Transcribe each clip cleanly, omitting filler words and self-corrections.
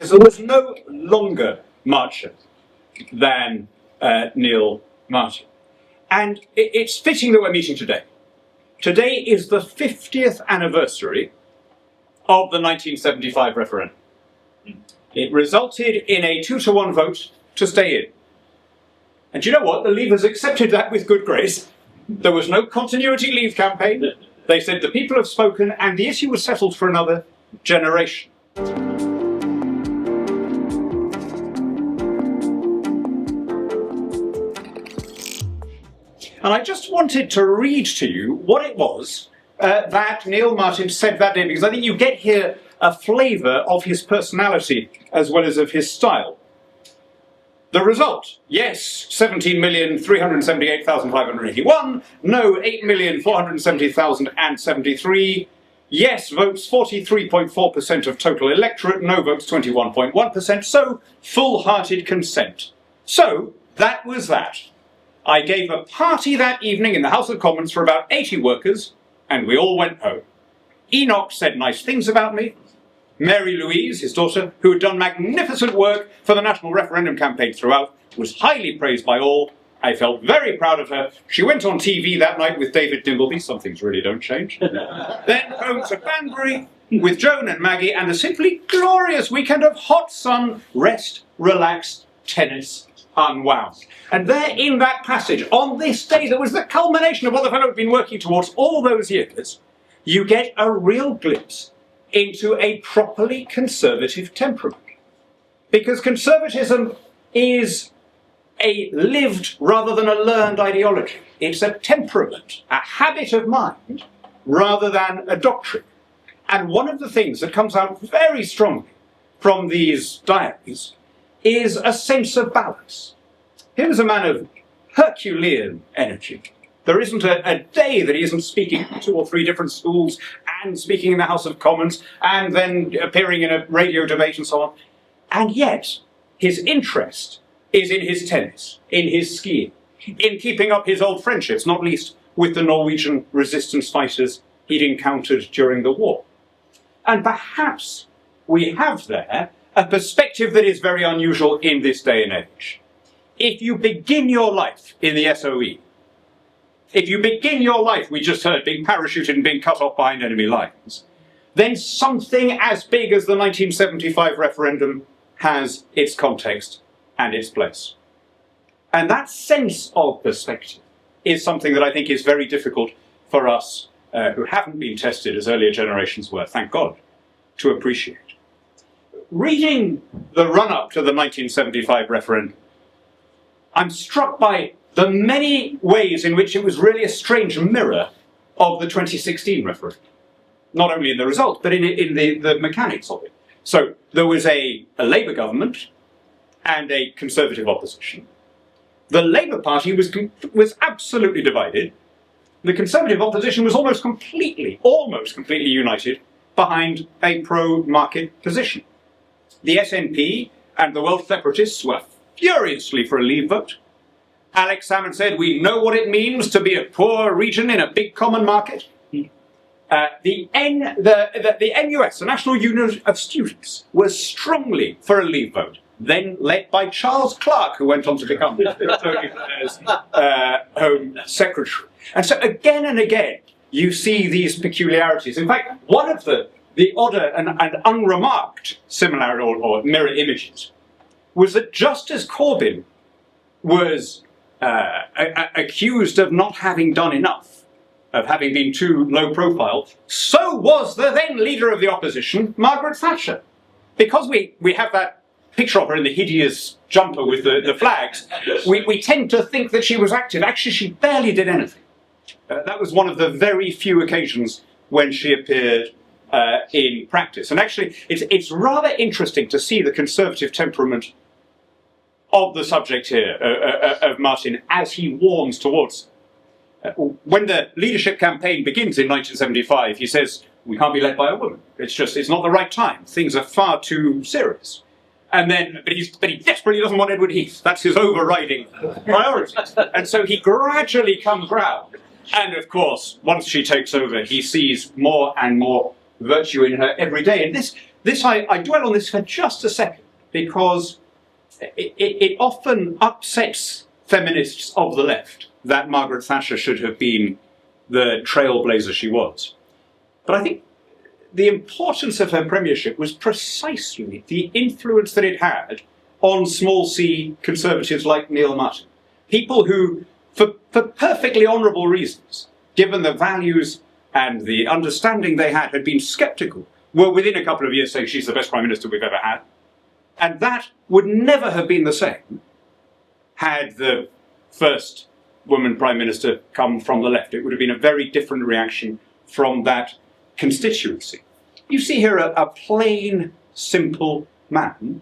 There was no longer marcher than Neil Marten. And it's fitting that we're meeting today. Today is the 50th anniversary of the 1975 referendum. It resulted in a 2-to-1 vote to stay in. And you know what? The Leavers accepted that with good grace. There was no continuity leave campaign. They said the people have spoken and the issue was settled for another generation. And I just wanted to read to you what it was that Neil Marten said that day, because I think you get here a flavour of his personality as well as of his style. The result, yes, 17,378,581, no, 8,470,073, yes votes 43.4% of total electorate, no votes 21.1%, so full-hearted consent. So, that was that. I gave a party that evening in the House of Commons for about 80 workers, and we all went home. Enoch said nice things about me. Mary Louise, his daughter, who had done magnificent work for the national referendum campaign throughout, was highly praised by all. I felt very proud of her. She went on TV that night with David Dimbleby. Some things really don't change. Then home to Banbury with Joan and Maggie, and a simply glorious weekend of hot sun, rest, relax, tennis, unwound. And there in that passage, on this day that was the culmination of what the fellow had been working towards all those years, you get a real glimpse into a properly conservative temperament. Because conservatism is a lived rather than a learned ideology. It's a temperament, a habit of mind, rather than a doctrine. And one of the things that comes out very strongly from these diaries is a sense of balance. He was a man of Herculean energy. There isn't a day that he isn't speaking in 2 or 3 different schools and speaking in the House of Commons and then appearing in a radio debate and so on. And yet, his interest is in his tennis, in his skiing, in keeping up his old friendships, not least with the Norwegian resistance fighters he'd encountered during the war. And perhaps we have there a perspective that is very unusual in this day and age. If you begin your life in the SOE, if you begin your life, we just heard, being parachuted and being cut off behind enemy lines, then something as big as the 1975 referendum has its context and its place. And that sense of perspective is something that I think is very difficult for us who haven't been tested as earlier generations were, thank God, to appreciate. Reading the run-up to the 1975 referendum, I'm struck by the many ways in which it was really a strange mirror of the 2016 referendum. Not only in the result, but in the mechanics of it. So there was a Labour government and a Conservative opposition. The Labour Party was absolutely divided. The Conservative opposition was almost completely united behind a pro-market position. The SNP and the Welsh separatists were furiously for a Leave vote. Alex Salmond said, we know what it means to be a poor region in a big common market. The NUS, the National Union of Students, was strongly for a Leave vote, then led by Charles Clarke, who went on to become Tony Blair's Home Secretary. And so again and again, you see these peculiarities. In fact, one of the odder and unremarked similarity or mirror images was that just as Corbyn was accused of not having done enough, of having been too low profile, so was the then leader of the opposition, Margaret Thatcher. Because we have that picture of her in the hideous jumper with the flags, we tend to think that she was active. Actually, she barely did anything. That was one of the very few occasions when she appeared in practice. And actually, it's rather interesting to see the Conservative temperament of the subject here, of Marten, as he warms towards. When the leadership campaign begins in 1975, he says, we can't be led by a woman. It's not the right time. Things are far too serious. And then, but he desperately doesn't want Edward Heath. That's his overriding priority. And so he gradually comes round. And of course, once she takes over, he sees more and more virtue in her every day. And this I dwell on this for just a second because it often upsets feminists of the left that Margaret Thatcher should have been the trailblazer she was. But I think the importance of her premiership was precisely the influence that it had on small c conservatives like Neil Marten. People who, for perfectly honourable reasons, given the values and the understanding they had been sceptical, were within a couple of years saying she's the best Prime Minister we've ever had. And that would never have been the same had the first woman Prime Minister come from the left. It would have been a very different reaction from that constituency. You see here a plain, simple man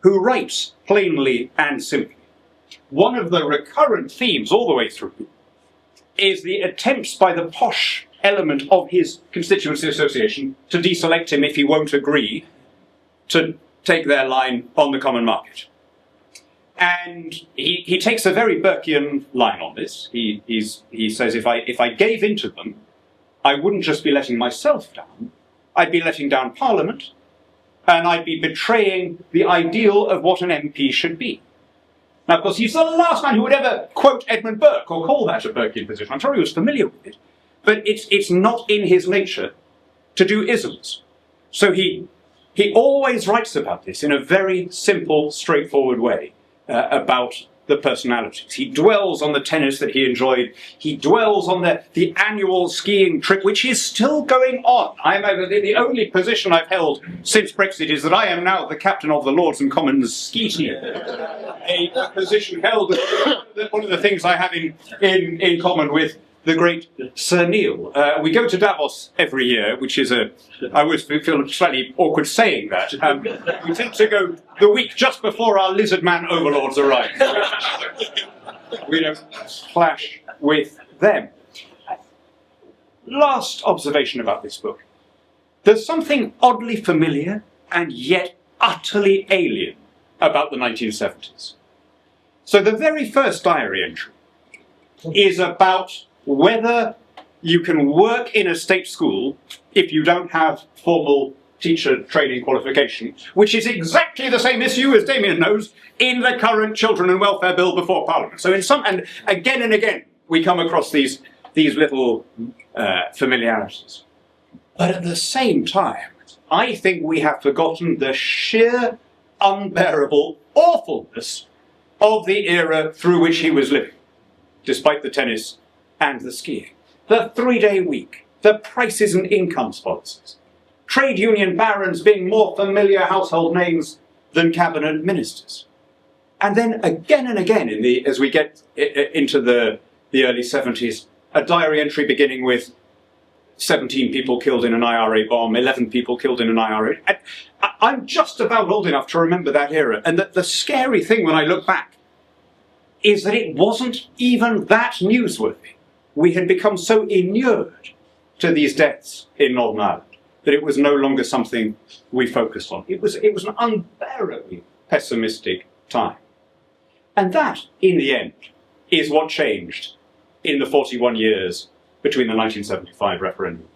who writes plainly and simply. One of the recurrent themes all the way through is the attempts by the posh element of his constituency association to deselect him if he won't agree to take their line on the common market. And he takes a very Burkean line on this. He says, if I gave in to them, I wouldn't just be letting myself down, I'd be letting down Parliament, and I'd be betraying the ideal of what an MP should be. Now, of course, he's the last man who would ever quote Edmund Burke or call that a Burkean position. I'm sure he was familiar with it, but it's not in his nature to do isms. So he always writes about this in a very simple, straightforward way about the personalities. He dwells on the tennis that he enjoyed. He dwells on the annual skiing trip, which is still going on. The only position I've held since Brexit is that I am now the captain of the Lords and Commons ski team. A position held, one of the things I have in common with the great Sir Neil. We go to Davos every year, which is I always feel slightly awkward saying that. We tend to go the week just before our lizard man overlords arrive. We don't clash with them. Last observation about this book. There's something oddly familiar and yet utterly alien about the 1970s. So the very first diary entry is about whether you can work in a state school if you don't have formal teacher training qualification, which is exactly the same issue, as Damien knows, in the current Children and Welfare Bill before Parliament. So and again, we come across these little familiarities. But at the same time, I think we have forgotten the sheer, unbearable awfulness of the era through which he was living, despite the tennis and the skiing. The 3-day week, the prices and incomes policies, trade union barons being more familiar household names than cabinet ministers. And then again and again, as we get into the early 70s, a diary entry beginning with 17 people killed in an IRA bomb, 11 people killed in an IRA. I'm just about old enough to remember that era. And the scary thing when I look back is that it wasn't even that newsworthy. We had become so inured to these deaths in Northern Ireland that it was no longer something we focused on. It was an unbearably pessimistic time. And that, in the end, is what changed in the 41 years between the 1975 referendum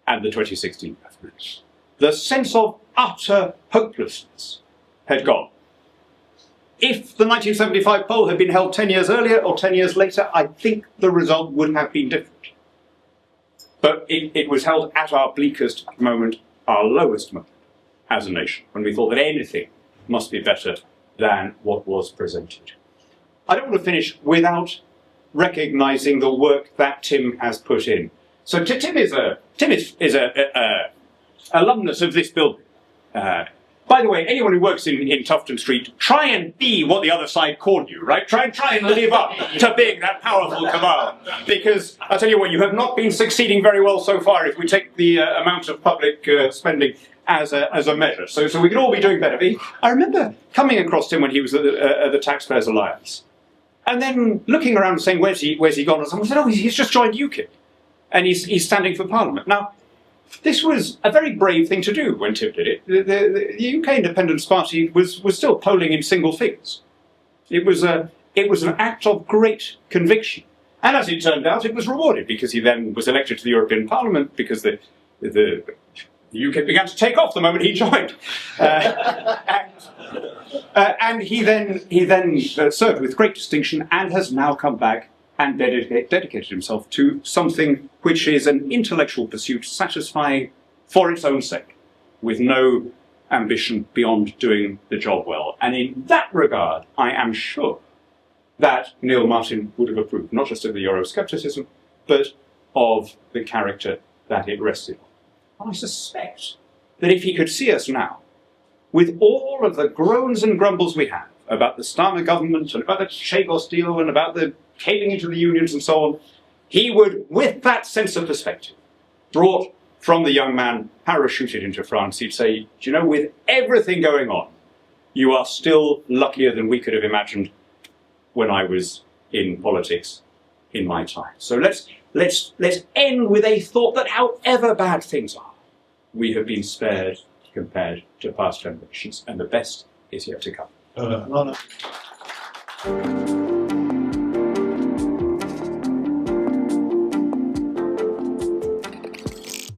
and the 2016 referendum. The sense of utter hopelessness had gone. If the 1975 poll had been held 10 years earlier or 10 years later, I think the result would have been different. But it was held at our bleakest moment, our lowest moment as a nation, when we thought that anything must be better than what was presented. I don't want to finish without recognising the work that Tim has put in. So Tim is a alumnus of this building. By the way, anyone who works in Tufton Street, try and be what the other side called you, right? Try and live up to being that powerful cabal. Because, I'll tell you what, you have not been succeeding very well so far if we take the amount of public spending as a measure. So we could all be doing better. But I remember coming across him when he was at the Taxpayers Alliance. And then looking around and saying, where's he gone? And someone said, oh, he's just joined UKIP. And he's standing for Parliament. Now, this was a very brave thing to do when Tim did it. The UK Independence Party was still polling in single figures. It was an act of great conviction. And as it turned out, it was rewarded because he then was elected to the European Parliament because the The UK began to take off the moment he joined. And he then served with great distinction and has now come back and dedicated himself to something which is an intellectual pursuit satisfying for its own sake, with no ambition beyond doing the job well. And in that regard, I am sure that Neil Marten would have approved, not just of the Euroscepticism, but of the character that it rested on. I suspect that if he could see us now, with all of the groans and grumbles we have about the Starmer government and about the Chagos deal and about the caving into the unions and so on, he would, with that sense of perspective, brought from the young man parachuted into France, he'd say, do you know, with everything going on, you are still luckier than we could have imagined when I was in politics in my time. So let's end with a thought that however bad things are, we have been spared compared to past generations, and the best is yet to come.